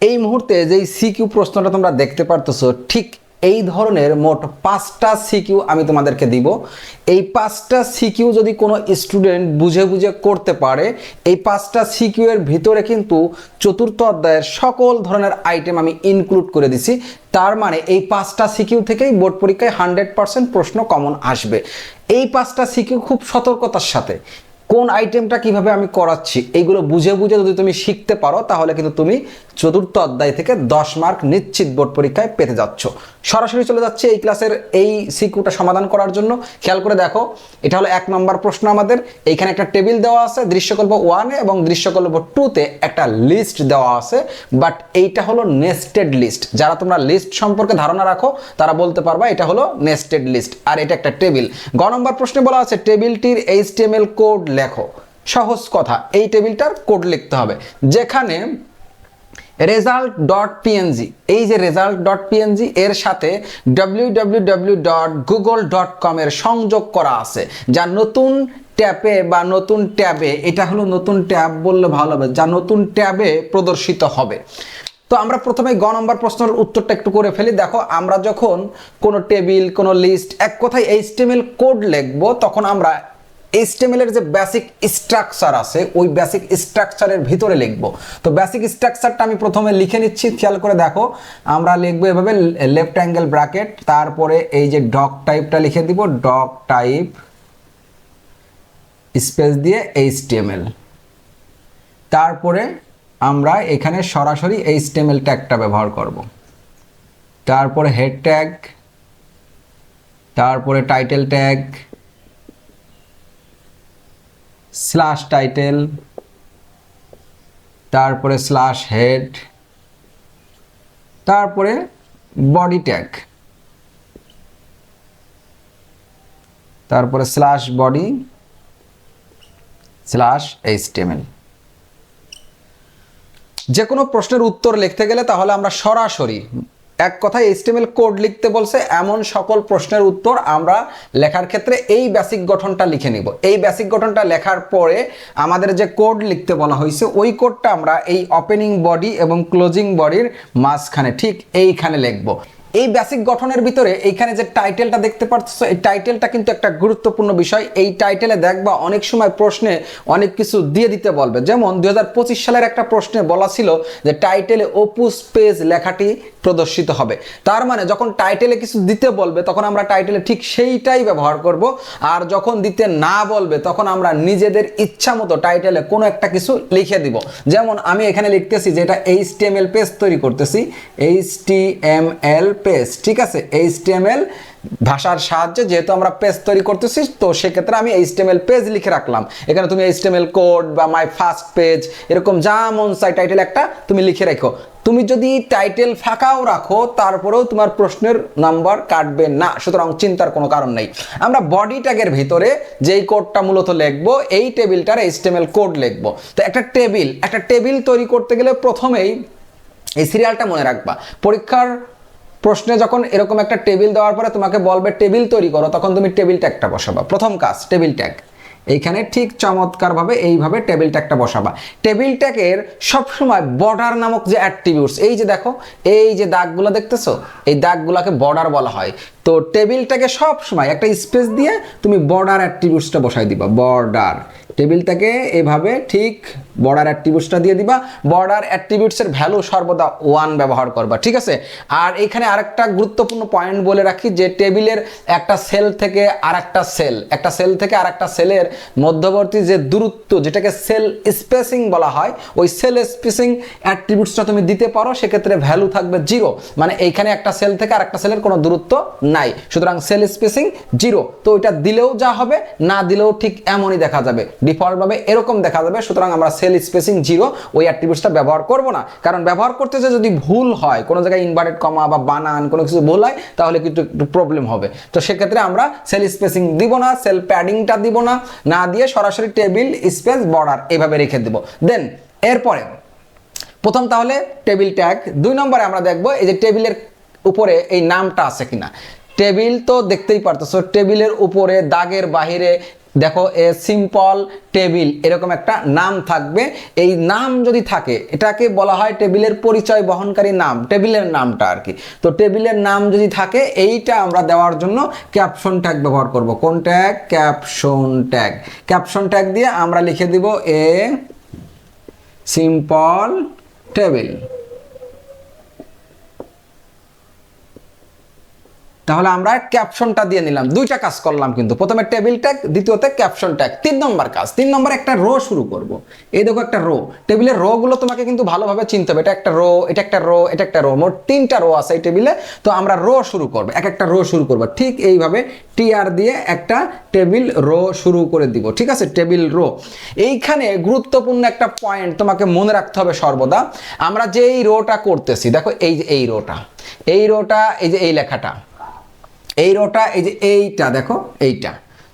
এই মুহূর্তে যেই সিকিউ প্রশ্নটা তোমরা দেখতে পারতেছো, ঠিক এই ধরনের মোট 5টা সিকিউ আমি তোমাদেরকে দিব। এই 5টা সিকিউ যদি কোনো স্টুডেন্ট বুঝে বুঝে করতে পারে, এই 5টা সিকিউ এর ভিতরে কিন্তু চতুর্থ অধ্যায়ের সকল ধরনের আইটেম আমি ইনক্লুড করে দিছি। তার মানে এই 5টা সিকিউ থেকেই বোর্ড পরীক্ষায় 100% প্রশ্ন কমন আসবে। এই 5টা সিকিউ খুব সতর্কতার সাথে কোন আইটেমটা কিভাবে আমি করাচ্ছি এইগুলো বুঝে বুঝে যদি তুমি শিখতে পারো, তাহলে কিন্তু তুমি চতুর্থ অধ্যায় থেকে 10 মার্ক নিশ্চিত বোর্ড পরীক্ষায় পেতে যাচ্ছ। সরাসরি চলে যাচ্ছে এই ক্লাসের এই সিকিউটা সমাধান করার জন্য। খেয়াল করে দেখো, এটা হলো 1 নম্বর প্রশ্ন। আমাদের এইখানে একটা টেবিল দেওয়া আছে দৃশ্যকল্প 1 এ এবং দৃশ্যকল্প 2 তে একটা লিস্ট দেওয়া আছে, বাট এইটা হলো নেস্টেড লিস্ট। যারা তোমরা লিস্ট সম্পর্কে ধারণা রাখো তারা বলতে পারবা এটা হলো নেস্টেড লিস্ট, আর এটা একটা টেবিল। গ নম্বর প্রশ্নে বলা আছে টেবিলটির HTML কোড লেখো। সহজ কথা, এই টেবিলটার কোড লিখতে হবে, যেখানে result.png, এই যে result.png এর সাথে www.google.com এর সংযোগ করা আছে, যা নতুন ট্যাবে বা নতুন ট্যাবে, এটা হলো নতুন ট্যাব বললে ভালো হবে, যা নতুন ট্যাবে প্রদর্শিত হবে। তো আমরা প্রথমে গ নম্বর প্রশ্নের উত্তরটা একটু করে ফেলি। দেখো, আমরা যখন কোনো টেবিল, কোনো লিস্ট, এক কথায় HTML কোড লিখবো, তখন আমরা HTML এর যে বেসিক স্ট্রাকচার আছে ওই বেসিক স্ট্রাকচারের ভিতরে লিখব। তো বেসিক স্ট্রাকচারটা আমি প্রথমে লিখে নিচ্ছি। খেয়াল করে দেখো, আমরা লিখবো এভাবে লেফট অ্যাঙ্গেল ব্র্যাকেট, তারপরে এই যে ডক টাইপটা লিখে দিব, ডক টাইপ স্পেস দিয়ে HTML, তারপরে আমরা এখানে সরাসরি HTML ট্যাগটা ব্যবহার করব, তারপরে হেড ট্যাগ, তারপরে টাইটেল ট্যাগ, স্ল্যাশ টাইটেল, তারপরে স্ল্যাশ হেড, তারপরে বডি ট্যাগ, তারপরে স্ল্যাশ বডি স্ল্যাশ HTML। যে কোনো প্রশ্নের উত্তর লিখতে গেলে তাহলে আমরা সরাসরি, এক কথায় HTML কোড লিখতে বলছে এমন সকল প্রশ্নের উত্তর আমরা লেখার ক্ষেত্রে এই বেসিক গঠনটা লিখে নিব। এই বেসিক গঠনটা লেখার পরে আমাদের যে কোড লিখতে বলা হয়েছে ওই কোডটা আমরা এই ওপেনিং বডি এবং ক্লোজিং বডির মাঝখানে ঠিক এইখানে লিখব। এই বেসিক গঠনের ভিতরে এইখানে যে টাইটেলটা দেখতে পাচ্ছ, এই টাইটেলটা কিন্তু একটা গুরুত্বপূর্ণ বিষয়। এই টাইটেলে দেখবা অনেক সময় প্রশ্নে অনেক কিছু দিয়ে দিতে বলবে। যেমন 2025 সালের একটা প্রশ্নে বলা ছিল যে টাইটেলে অপুস পেজ লেখাটি প্রদর্শিত হবে। তার মানে যখন টাইটেলে কিছু দিতে বলবে তখন আমরা টাইটেলে ঠিক সেইটাই ব্যবহার করব, আর যখন দিতে না বলবে তখন আমরা নিজেদের ইচ্ছা মতো টাইটেলে কোনো একটা কিছু লিখে দিব। যেমন আমি এখানে লিখতেছি যে এটা HTML পেজ তৈরি করতেছি, HTML পেজ, ঠিক আছে, HTML ভাষার সাহায্যে যেহেতু আমরা পেজ তৈরি করতেছি, তো সেক্ষেত্রে আমি HTML পেজ লিখে রাখলাম। এখানে তুমি HTML কোড বা মাই ফার্স্ট পেজ এরকম যা মন চাই টাইটেল একটা তুমি লিখে রাখো। তুমি যদি টাইটেল ফাঁকাও রাখো তারপরেও তোমার প্রশ্নের নাম্বার কাটবে না, সুতরাং চিন্তার কোনো কারণ নেই। আমরা বডি ট্যাগের ভিতরে যেই কোডটা মূলত লিখবো, এই টেবিলটার HTML কোড লিখবো। তো একটা টেবিল তৈরি করতে গেলে প্রথমেই এই সিরিয়ালটা মনে রাখবা। পরীক্ষার প্রশ্নে যখন এরকম একটা টেবিল দেওয়ার পরে তোমাকে বলবে টেবিল তৈরি করো, তখন তুমি টেবিল ট্যাগটা বসাবা। প্রথম কাজ টেবিল ট্যাগ, এইখানে ঠিক চমৎকারভাবে এইভাবে টেবিল ট্যাগটা বসাবা। টেবিল ট্যাগের সবসময় বর্ডার নামক যে অ্যাট্রিবিউটস, এই যে দেখো এই যে দাগগুলো দেখতেছো, এই দাগগুলোকে বর্ডার বলা হয়। তো টেবিলটাকে সবসময় একটা স্পেস দিয়ে তুমি বর্ডার অ্যাট্রিবিউটসটা বসাই দিবা। বর্ডার টেবিলটাকে এভাবে ঠিক বর্ডার অ্যাট্রিবিউটসটা দিয়ে দিবা। বর্ডার অ্যাট্রিবিউটসের ভ্যালু সর্বদা 1 ব্যবহার করবা, ঠিক আছে। আর এখানে আরেকটা গুরুত্বপূর্ণ পয়েন্ট বলে রাখি যে টেবিলের একটা সেল থেকে আরেকটা সেল, একটা সেল থেকে আরেকটা সেলের মধ্যবর্তী যে দূরত্ব, যেটাকে সেল স্পেসিং বলা হয়, ওই সেল স্পেসিং অ্যাট্রিবিউটসটা তুমি দিতে পারো, সেক্ষেত্রে ভ্যালু থাকবে 0। মানে এইখানে একটা সেল থেকে আরেকটা সেলের কোনো দূরত্ব নাই, সুতরাং সেল স্পেসিং 0। তো এটা দিলেও যা হবে, না দিলেও ঠিক এমনই দেখা যাবে, ডিফল্ট ভাবে এরকম দেখা যাবে। সুতরাং আমরা সেল স্পেসিং 0 ওই অ্যাট্রিবিউটসটা ব্যবহার করব না, কারণ ব্যবহার করতে যে যদি ভুল হয়, কোনো জায়গায় ইনভার্টেড কমা বা বানান কোনো কিছু ভুল হয়, তাহলে কিন্তু একটু প্রবলেম হবে। তো সেক্ষেত্রে আমরা সেল স্পেসিং দিব না, সেল প্যাডিংটা দিব না, না দিয়ে সরাসরি টেবিল স্পেস বর্ডার এভাবে রেখে দেব। দেন এরপরে প্রথম তাহলে টেবিল ট্যাগ। 2 নম্বরে আমরা দেখব এই যে টেবিলের উপরে এই নামটা আছে কিনা। টেবিল তো দেখতেই পারতেছো, টেবিলের উপরে দাগের বাহিরে দেখো এ সিম্পল টেবিল এরকম একটা নাম থাকবে। এই নাম যদি থাকে এটাকে বলা হয় টেবিলের পরিচয় বহনকারী নাম, টেবিলের নামটা আর কি। তো টেবিলের নাম যদি থাকে এইটা আমরা দেওয়ার জন্য ক্যাপশন ট্যাগ ব্যবহার করব। কোন tag? Caption tag. Caption tag দিয়ে আমরা লিখে দিব এ সিম্পল টেবিল। তাহলে আমরা ক্যাপশনটা দিয়ে নিলাম, দুইটা কাজ করলাম কিন্তু, প্রথমে টেবিল ট্যাগ, দ্বিতীয়তে ক্যাপশন ট্যাগ। 3 নম্বর কাজ, 3 নম্বর একটা রো শুরু করব। এই দেখো একটা রো, টেবিলের রো গুলো তোমাকে কিন্তু ভালোভাবে চিনতে হবে। এটা একটা রো, এটা একটা রো, এটা একটা রো, মোট 3টা রো আছে এই টেবিলে। তো আমরা রো শুরু করব, এক একটা রো শুরু করব ঠিক এইভাবে টিআর দিয়ে একটা টেবিল রো শুরু করে দিব, ঠিক আছে? Table row. এইখানে গুরুত্বপূর্ণ একটা পয়েন্ট তোমাকে মনে রাখতে হবে সর্বদা, আমরা যে এই রোটা করতেছি, দেখো এই যে এই রোটা, এই রোটা, এই যে এই লেখাটা, এই রোটা, এই যে এইটা দেখো এইটা।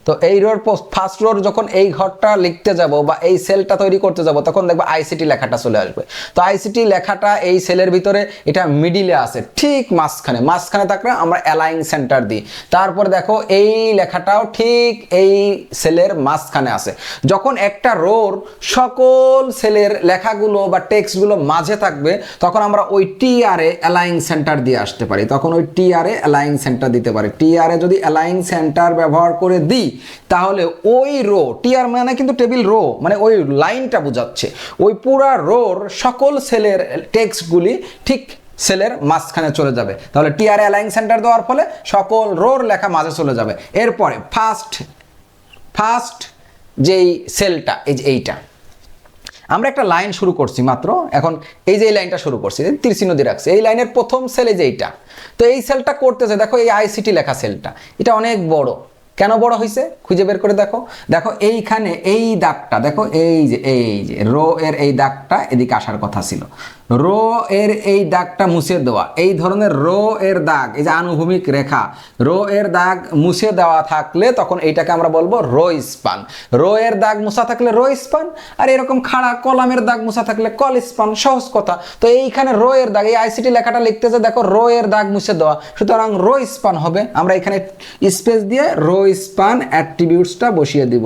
তো এই রোর ফার্স্ট রোর যখন এই ঘরটা লিখতে যাব বা এই সেলটা তৈরি করতে যাব তখন দেখবো আইসিটি লেখাটা চলে আসবে। তো আইসিটি লেখাটা এই সেলের ভিতরে এটা মিডিলে আছে, ঠিক মাঝখানে, মাঝখানে থাকলে আমরা অ্যালাইন সেন্টার দিই। তারপর দেখো এই লেখাটাও ঠিক এই সেলের মাঝখানে আছে। যখন একটা রোর সকল সেলের লেখাগুলো বা টেক্সটগুলো মাঝে থাকবে তখন আমরা ওই টিআরে অ্যালাইন সেন্টার দিয়ে আসতে পারি, তখন ওই টিআরে অ্যালাইন সেন্টার দিতে পারি। টিআরে যদি অ্যালাইন সেন্টার ব্যবহার করে দিই তাহলে ওই রো, টিআর মানে কিন্তু টেবিল রো, মানে ওই লাইনটা বোঝাচ্ছে, ওই পুরা রোর সকল সেলের টেক্সটগুলি ঠিক সেলের মাঝখানে চলে যাবে। তাহলে টিআর অ্যালাইন সেন্টার দেওয়ার ফলে সকল রোর লেখা মাঝে চলে যাবে। এরপরে ফার্স্ট যেই সেলটা, এই যে এইটা, আমরা একটা লাইন শুরু করছি মাত্র, এখন এই যে এই লাইনটা শুরু করছি, তীর চিহ্ন দিয়ে রাখছি, এই লাইনের প্রথম সেল এই যে এইটা। তো এই সেলটা করতেছে, দেখো এই আইসিটি লেখা সেলটা, এটা অনেক বড়। কেন বড় হয়েছে খুঁজে বের করে দেখো। দেখো এইখানে এই দাগটা, দেখো এই যে রো এর এই দাগটা এদিকে আসার কথা ছিল, রো এর এই দাগটা মুছে দেওয়া। এই ধরনের রো এর দাগ, এই যে আনুভূমিক রেখা, রো এর দাগ মুছে দেওয়া থাকলে তখন এইটাকে আমরা বলবো রো স্পান। রো এর দাগ মুছা থাকলে রো স্পান, আর এরকম খাড়া কলামের দাগ মুছা থাকলে কল স্পান, সহজ কথা। তো এইখানে রো এর দাগ, এই আইসিটি লেখাটা লিখতেছে দেখো রো এর দাগ মুছে দেওয়া, সুতরাং রো স্পান হবে। আমরা এখানে স্পেস দিয়ে রো স্পান অ্যাট্রিবিউটসটা বসিয়ে দিব।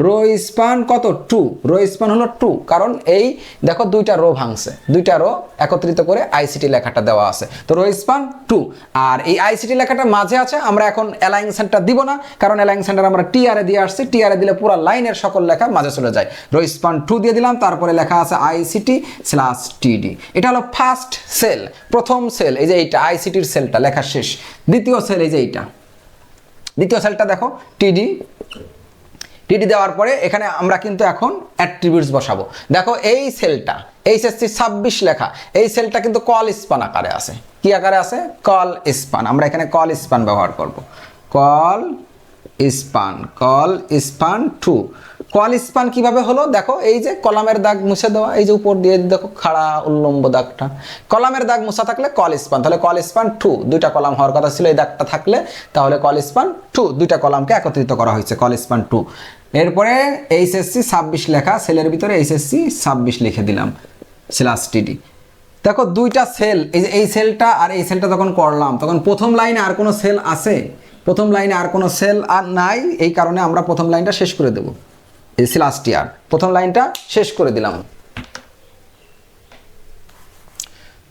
রো স্পান কত? 2। রো স্পান হলো 2, কারণ এই দেখো দুইটা রো ভাঙছে, দুইটা রো একত্রিত করে আইসিটি লেখাটা দেওয়া আছে। তো রো স্পান 2, আর এই আইসিটি লেখাটা মাঝে আছে। আমরা এখন অ্যালাইন সেন্টার দিব না, কারণ অ্যালাইন সেন্টার আমরা টিআরে দিয়ে আসছি, টিআরে দিলে পুরো লাইনের সকল লেখা মাঝে চলে যায়। রো স্পান 2 দিয়ে দিলাম, তারপরে লেখা আছে ICT/TD। এটা হলো ফার্স্ট সেল, প্রথম সেল, এই যে এইটা আইসিটির সেলটা লেখা শেষ। দ্বিতীয় সেল এই যে এইটা, দ্বিতীয় সেলটা দেখো টিডি দেওয়ার পরে এখানে আমরা কিন্তু এখন অ্যাট্রিবিউটস বসাবো। দেখো এই সেলটা HSC 26 লেখা, এই সেলটা কিন্তু কল স্পান আকারে আছে। কি আকারে আছে? Call span. আমরা এখানে কল স্পান ব্যবহার করব। Call span 2। কল স্পান কিভাবে হলো? দেখো এই যে কলামের দাগ মুছে দেওয়া, এই যে উপর দিয়ে দেখো খাড়া উল্লম্ব দাগটা, কলামের দাগ মুছা থাকলে কল স্পান, তাহলে কল স্পান 2। দুইটা কলাম হওয়ার কথা ছিল, এই দাগটা থাকলে তাহলে কল স্পান 2, দুইটা কলামকে একত্রিত করা হয়েছে, কল স্পান 2। এরপরে HSC 26 লেখা, সেলের ভিতরে HSC 26 লিখে দিলাম /TD। দেখো দুইটা সেল, এই যে এই সেলটা আর এই সেলটা যখন করলাম তখন প্রথম লাইনে আর কোনো সেল আছে? প্রথম লাইনে আর কোনো সেল আর নাই, এই কারণে আমরা প্রথম লাইনটা শেষ করে দেবো। এই /TR প্রথম লাইনটা শেষ করে দিলাম।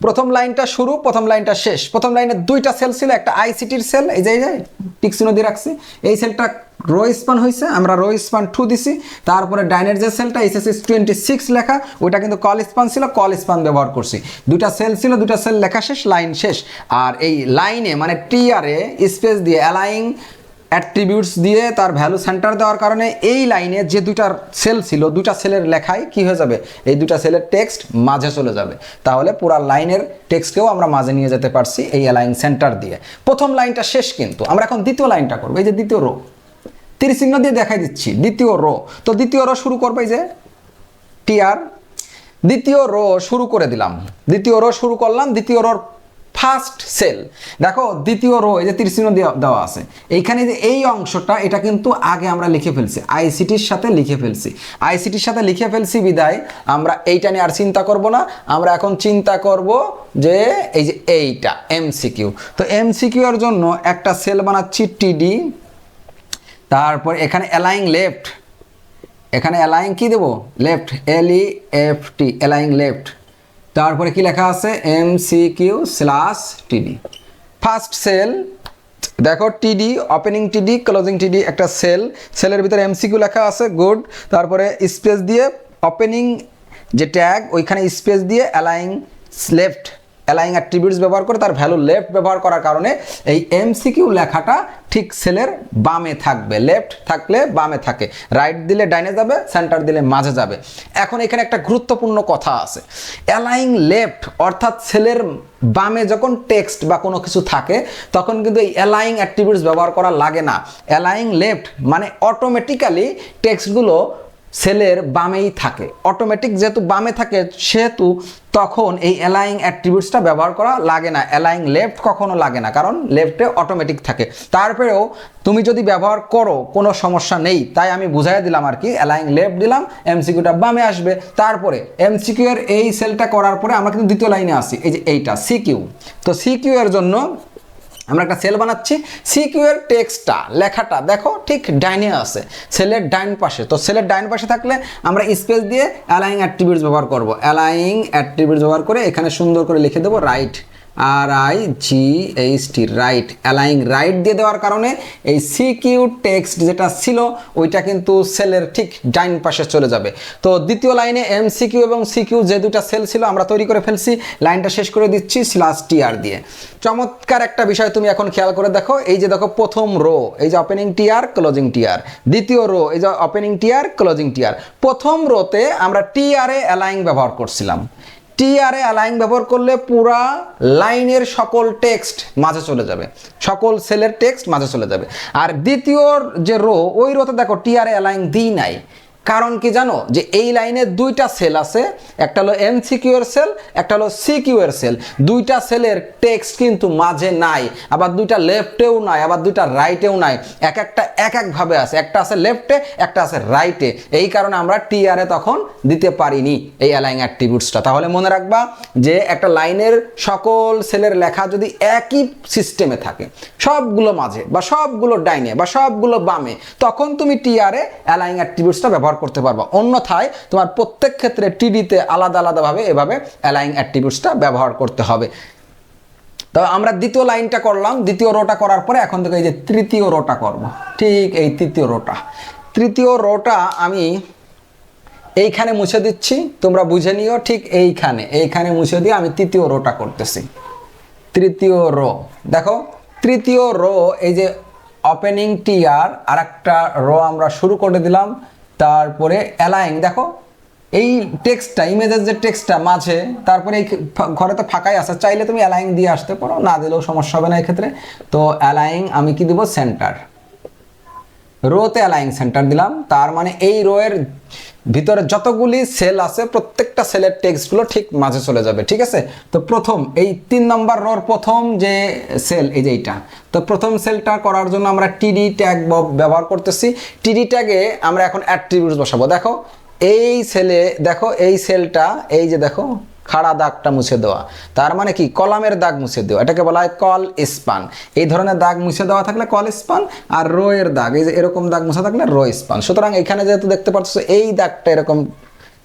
প্রথম লাইনটা শুরু, প্রথম লাইনটা শেষ। প্রথম লাইনে দুইটা সেল ছিল, একটা আইসিটির সেল, এই যে টিক চিহ্ন দিয়ে রাখছি, এই সেলটা রো স্পান হয়েছে, আমরা রো স্পান 2 দিছি। তারপরে ডাইনের যে সেলটা HSC 26 লেখা, ওইটা কিন্তু কল স্পান ছিল, কল স্পান ব্যবহার করছি। দুইটা সেল ছিল, দুইটা সেল লেখা শেষ, লাইন শেষ। আর এই লাইনে মানে টিআরে স্পেস দিয়ে অ্যালাইন অ্যাট্রিবিউটস দিয়ে তার ভ্যালু সেন্টার দেওয়ার কারণে এই লাইনে যে দুইটা সেল ছিল, দুইটা সেলের লেখায় কি হয়ে যাবে? এই দুইটা সেলের টেক্সট মাঝে চলে যাবে। তাহলে পুরা লাইনের টেক্সটকেও আমরা মাঝে নিয়ে যেতে পারছি এই অ্যালাইন সেন্টার দিয়ে। প্রথম লাইনটা শেষ, কিন্তু আমরা এখন দ্বিতীয় লাইনটা করবো। এই যে দ্বিতীয় রো, তীর চিহ্ন দিয়ে দেখাই দিচ্ছি, দ্বিতীয় রো। তো দ্বিতীয় রো শুরু করবো, এই যে টিআর, দ্বিতীয় রো শুরু করে দিলাম, দ্বিতীয় রো শুরু করলাম। দ্বিতীয় রোর ফার্স্ট সেল, দেখো দ্বিতীয় রো, এই যে তীর চিহ্ন দেওয়া আছে, এইখানে যে এই অংশটা এটা কিন্তু আগে আমরা লিখে ফেলছি, আইসিটির সাথে লিখে ফেলছি। আইসিটির সাথে লিখে ফেলছি বিদায় আমরা এইটা নিয়ে আর চিন্তা করব না। আমরা এখন চিন্তা করব যে এই যে এইটা MCQ। তো MCQ এর জন্য একটা সেল বানাচ্ছি TD, তারপর এখানে অ্যালাইং লেফট, এখানে অ্যালাইং কি দেবো লেফট, LEFT অ্যালাইং লেফট। তারপরে কি লেখা আছে MCQ/TD। ফার্স্ট সেল দেখো TD, opening TD, closing TD, একটা সেলের ভিতরে MCQ লেখা আছে, গুড। তারপরে স্পেস দিয়ে ওপেনিং যে ট্যাগ ওইখানে স্পেস দিয়ে অ্যালাইং লেফট, অ্যালাইং অ্যাট্রিবিউটস ব্যবহার করে তার ভ্যালু লেফট ব্যবহার করার কারণে এই MCQ লেখাটা ঠিক সেলের বামে থাকবে, লেফট থাকলে বামে থাকে, রাইট দিলে ডাইনে যাবে, সেন্টার দিলে মাঝে যাবে। এখন এখানে একটা গুরুত্বপূর্ণ কথা আছে, অ্যালাইং লেফট অর্থাৎ সেলের বামে যখন টেক্সট বা কোনো কিছু থাকে তখন কিন্তু এই অ্যালাইং অ্যাট্রিবিউটস ব্যবহার করা লাগে না। অ্যালাইং লেফট মানে অটোমেটিক্যালি টেক্সটগুলো সেলের বামেই থাকে, অটোমেটিক যেহেতু বামে থাকে সেহেতু তখন এই অ্যালাইং অ্যাট্রিবিউটসটা ব্যবহার করা লাগে না, অ্যালাইং লেফট কখনো লাগে না, কারণ লেফটে অটোমেটিক থাকে। তারপরেও তুমি যদি ব্যবহার করো কোনো সমস্যা নেই, তাই আমি বুঝাই দিলাম আর কি, অ্যালাইং লেফট দিলাম, MCQটা বামে আসবে। তারপরে MCQ এর এই সেলটা করার পরে আমরা কিন্তু দ্বিতীয় লাইনে আসি, এই যে এইটা CQ। তো CQ এর জন্য আমরা একটা সেল বানাচ্ছি, CQ এর টেক্সটটা লেখাটা দেখো ঠিক ডাইনে আছে, সেলের ডাইন পাশে। তো সেলের ডাইন পাশে থাকলে আমরা স্পেস দিয়ে অ্যালাইং অ্যাট্রিবিউটস ব্যবহার করব, অ্যালাইং অ্যাট্রিবিউটস ব্যবহার করে এখানে সুন্দর করে লিখে দেবো রাইট, RIGHT রাইট। অ্যালাইং রাইট দিয়ে দেওয়ার কারণে এই CQ টেক্সট যেটা ছিল ওইটা কিন্তু সেলের ঠিক ডাইন পাশে চলে যাবে। তো দ্বিতীয় লাইনে MCQ এবং CQ যে দুটা সেল ছিল আমরা তৈরি করে ফেলছি, লাইনটা শেষ করে দিচ্ছি /TR দিয়ে। চমৎকার একটা বিষয় তুমি এখন খেয়াল করে দেখো, এই যে দেখো প্রথম রো এই যে ওপেনিং TR ক্লোজিং TR, দ্বিতীয় রো এই যে ওপেনিং TR ক্লোজিং TR। প্রথম রোতে আমরা TR এ অ্যালাইং ব্যবহার করছিলাম, TR এ অ্যালাইং ব্যবহার করলে পুরা লাইনের সকল টেক্সট মাঝে চলে যাবে, সকল সেলের টেক্সট মাঝে চলে যাবে। আর দ্বিতীয় যে রো ওই রোতে দেখো TR এ অ্যালাইং দিই নাই, কারণ কি জানো, যে এই লাইনে দুইটা সেল আছে, একটা হলো MCQ এর সেল, একটা হলো CQ এর সেল। দুইটা সেলের টেক্সট কিন্তু মাঝে নাই, আবার দুইটা লেফটেও নাই, আবার দুইটা রাইটেও নাই, এক একটা এক একভাবে আছে, একটা আছে লেফটে, একটা আছে রাইটে। এই কারণে আমরা TR এ তখন দিতে পারিনি এই অ্যালাইং অ্যাট্রিবিউটসটা। তাহলে মনে রাখবা যে একটা লাইনের সকল সেলের লেখা যদি একই সিস্টেমে থাকে, সবগুলো মাঝে বা সবগুলো ডাইনে বা সবগুলো বামে, তখন তুমি TR এ অ্যালাইং অ্যাট্রিবিউটসটা ব্যবহার করতে পারবা। অন্যথায় তোমার প্রত্যেক ক্ষেত্রে TD-তে আলাদা আলাদাভাবে এভাবে অ্যালাইং অ্যাট্রিবিউটসটা ব্যবহার করতে হবে। তো আমরা দ্বিতীয় লাইনটা করলাম, দ্বিতীয় রোটা করার পরে এখন থেকে এই যে তৃতীয় রোটা করব, ঠিক এই তৃতীয় রোটা। তৃতীয় রোটা আমি এইখানে মুছে দিচ্ছি, তোমরা বুঝে নিও, ঠিক এইখানে মুছে দিয়ে আমি তৃতীয় রোটা করতেছি। তৃতীয় রো দেখো, তৃতীয় রো এই যে ওপেনিং TR আর একটা রো আমরা শুরু করে দিলাম। তারপরে অ্যালাইং দেখো এই টেক্সটটা, ইমেজের যে টেক্সটটা মাঝে, তারপরে এই ঘরে তো ফাঁকাই আছে, চাইলে তুমি অ্যালাইং দিয়ে আসতে পারো, না দিলেও সমস্যা হবে না এক্ষেত্রে। তো অ্যালাইং আমি কি দিব সেন্টার, রোতে অ্যালাইং সেন্টার দিলাম, তার মানে এই রো এর ভিতরে যতগুলি সেল আছে প্রত্যেকটা সেলের টেক্সটগুলো ঠিক মাঝে চলে যাবে, ঠিক আছে। তো প্রথম এই 3 নম্বর রোর প্রথম যে সেল এই যে এইটা, তো প্রথম সেলটা করার জন্য আমরা TD ট্যাগ ব্যবহার করতেছি। TD ট্যাগে আমরা এখন অ্যাট্রিবিউটস বসাবো। দেখো এই সেলে দেখো এই সেলটা এই যে দেখো খাড়া দাগটা মুছে দেওয়া, তার মানে কি কলামের দাগ মুছে দেওয়া, এটাকে বলা হয় কল স্পান। এই ধরনের দাগ মুছে দেওয়া থাকলে কল স্পান, আর রো এর দাগ এই যে এরকম দাগ মুছে থাকলে রো স্পান। সুতরাং এখানে যেহেতু দেখতে পাচ্ছ এই দাগটা এরকম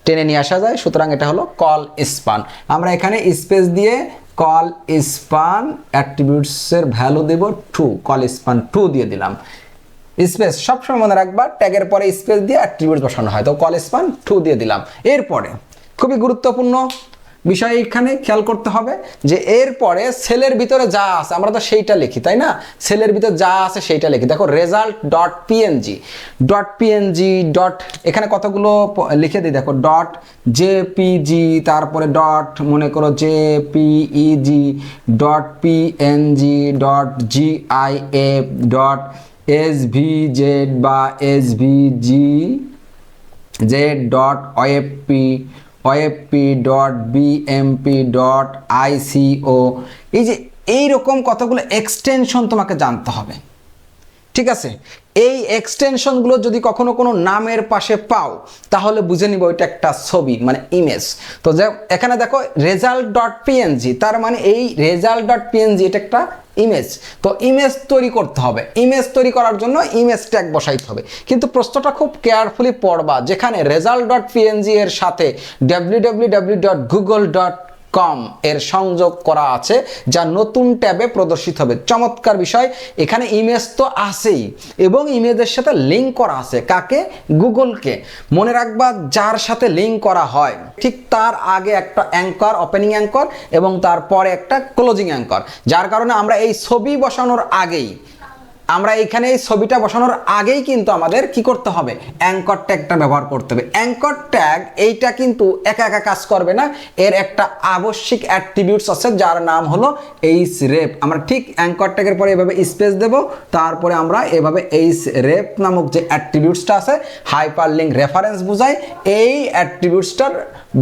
টেনে নিয়ে আসা যায়, সুতরাং এটা হলো কল স্পান। আমরা এখানে স্পেস দিয়ে কল স্পান অ্যাট্রিবিউটসের ভ্যালু দেব 2, কল স্পান 2 দিয়ে দিলাম। স্পেস সবসময় মনে রাখবা, ট্যাগের পরে স্পেস দিয়ে অ্যাট্রিবিউট বসানো হয়, তো কল স্পান 2 দিয়ে দিলাম। এরপরে খুবই গুরুত্বপূর্ণ বিষয় এখানে খেয়াল করতে হবে যে এরপরে সেলের ভিতরে যা আছে আমরা তো সেইটা লিখি, তাই না? সেলের ভিতরে যা আছে সেইটা লিখি। দেখো রেজাল্ট ডট পিএনজি ডট এখানে কতগুলো লিখে দিই, দেখো ডট জেপিজি, তারপরে ডট মনে করো JPEG dot PNG dot GIF dot SVZ বা এসভিজি জেড ডট OFP.BMP.ICO। এই যে এইরকম কতগুলো এক্সটেনশন তোমাকে জানতে হবে। ঠিক আছে, এই এক্সটেনশনগুলো যদি কখনো কোনো নামের পাশে পাও তাহলে বুঝে নিব এটা একটা ছবি মানে ইমেজ। তো যে এখানে দেখো রেজাল্ট ডট পিএনজি, তার মানে এই রেজাল্ট ডট পিএনজি এটা একটা ইমেজ। তো ইমেজ তৈরি করতে হবে, ইমেজ তৈরি করার জন্য ইমেজ ট্যাগ বসাইতে হবে। কিন্তু প্রশ্নটা খুব কেয়ারফুলি পড়বা, যেখানে রেজাল্ট ডট পিএনজি এর সাথে www.google.com এর সংযোগ করা আছে, যা নতুন ট্যাবে প্রদর্শিত হবে। চমৎকার বিষয়, এখানে ইমেজ তো আছেই এবং ইমেজের সাথে লিঙ্ক করা আছে। কাকে? গুগলকে। মনে রাখবা, যার সাথে লিঙ্ক করা হয় ঠিক তার আগে একটা অ্যাঙ্কর, ওপেনিং অ্যাঙ্কর, এবং তারপরে একটা ক্লোজিং অ্যাঙ্কর। যার কারণে আমরা এই ছবি বসানোর আগেই, আমরা এখানে এই ছবিটা বসানোর আগেই কিন্তু আমাদের কি করতে হবে? অ্যাঙ্কর ট্যাগটা ব্যবহার করতে হবে। অ্যাঙ্কর ট্যাগ এইটা কিন্তু একা একা কাজ করবে না, এর একটা আবশ্যিক অ্যাট্রিবিউটস আছে যার নাম হলো এইচ রেপ। আমরা ঠিক অ্যাঙ্কর ট্যাগের পরে এভাবে স্পেস দেব, তারপরে আমরা এভাবে এইচ রেপ নামক যে অ্যাট্রিবিউটসটা আছে, হাইপারলিঙ্ক রেফারেন্স বোঝায়, এই অ্যাট্রিবিউটসটার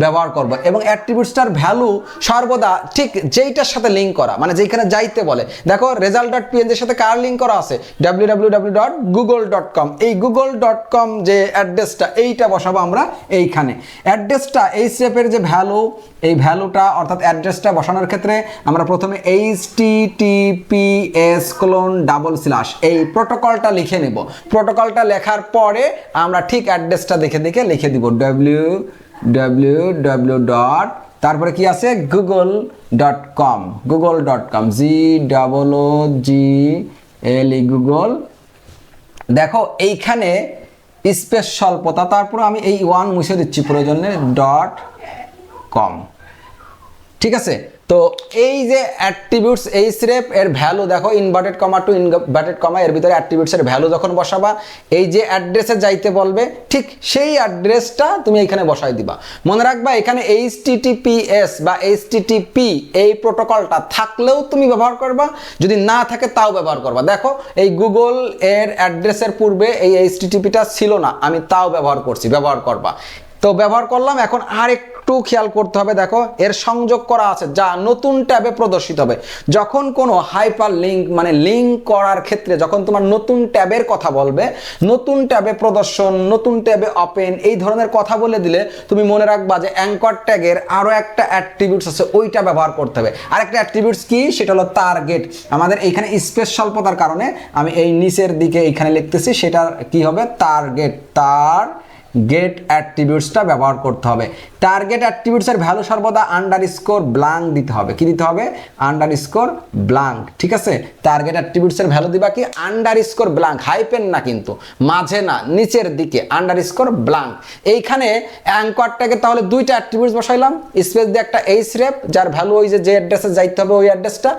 ব্যবহার করব। এবং অ্যাট্রিবিউটসটার ভ্যালু সর্বদা ঠিক যেইটার সাথে লিঙ্ক করা, মানে যেখানে যাইতে বলে। দেখো রেজাল্ট ডট পিএনজি এর সাথে কার লিঙ্ক করা আছে? www.google.com। এই google.com যে অ্যাড্রেসটা, এইটা বসাবো আমরা এইখানে। অ্যাড্রেসটা এই স্টেপের যে ভ্যালু, এই ভ্যালুটা অর্থাৎ অ্যাড্রেসটা বসানোর ক্ষেত্রে আমরা প্রথমে https:// এই প্রোটোকলটা লিখে নেব। প্রোটোকলটা লেখার পরে আমরা ঠিক অ্যাড্রেসটা দেখে দেখে লিখে দিব www. তারপরে কি আছে? google.com, google.com, GOOGLE, Google. দেখো এইখানে স্পেস স্বল্পতা, তারপর আমি এই ওয়ান মুছে দিচ্ছি প্রয়োজনে, .com। ঠিক আছে, তো এই যে অ্যাট্রিবিউটস এইচ রেপ এর ভ্যালু দেখো, inverted comma to inverted comma, এর ভিতরে অ্যাট্রিবিউটসের ভ্যালু যখন বসাবা, এই যে অ্যাড্রেসে যাইতে বলবে ঠিক সেই অ্যাড্রেসটা তুমি এখানে বসাই দিবা। মনে রাখবা, এখানে HTTPS বা HTTP এই প্রোটোকলটা থাকলেও তুমি ব্যবহার করবা, যদি না থাকে তাও ব্যবহার করবা। দেখো এই গুগল এর অ্যাড্রেসের পূর্বে এই HTTPটা ছিল না, আমি তাও ব্যবহার করছি, ব্যবহার করবা। তো ব্যবহার করলাম। এখন আর একটু খেয়াল করতে হবে, দেখো এর সংযোগ করা আছে যা নতুন ট্যাবে প্রদর্শিত হবে। যখন কোনো হাইপার লিঙ্ক মানে লিঙ্ক করার ক্ষেত্রে যখন তোমার নতুন ট্যাবের কথা বলবে, নতুন ট্যাবে প্রদর্শন, নতুন ট্যাবে ওপেন, এই ধরনের কথা বলে দিলে তুমি মনে রাখবা যে অ্যাঙ্কর ট্যাগের আরো একটা অ্যাট্রিবিউটস আছে, ওইটা ব্যবহার করতে হবে। আরেকটা অ্যাট্রিবিউটস কি? সেটা হলো টার্গেট। আমাদের এইখানে স্পেস স্বল্পতার কারণে আমি এই নিচের দিকে এইখানে লিখতেছি, সেটা কি হবে? টার্গেট। গেট অ্যাট্রিবিউটসটা ব্যবহার করতে হবে। টার্গেট অ্যাট্রিবিউটসের ভ্যালু সর্বদা আন্ডারস্কোর ব্ল্যাঙ্ক দিতে হবে। কি দিতে হবে? Underscore blank. ঠিক আছে, টার্গেট অ্যাট্রিবিউটসের ভ্যালু দিবা কি? আন্ডারস্কোর ব্ল্যাঙ্ক, হাইপেন না কিন্তু, মাঝে না, নিচের দিকে আন্ডারস্কোর ব্ল্যাঙ্ক। এইখানে অ্যাঙ্কর ট্যাগে তাহলে দুইটা অ্যাট্রিবিউটস বসাইলাম, স্পেস দিয়ে একটা এইচ রেপ যার ভ্যালু ওই যে অ্যাড্রেসে যাইতে হবে ওই অ্যাড্রেসটা,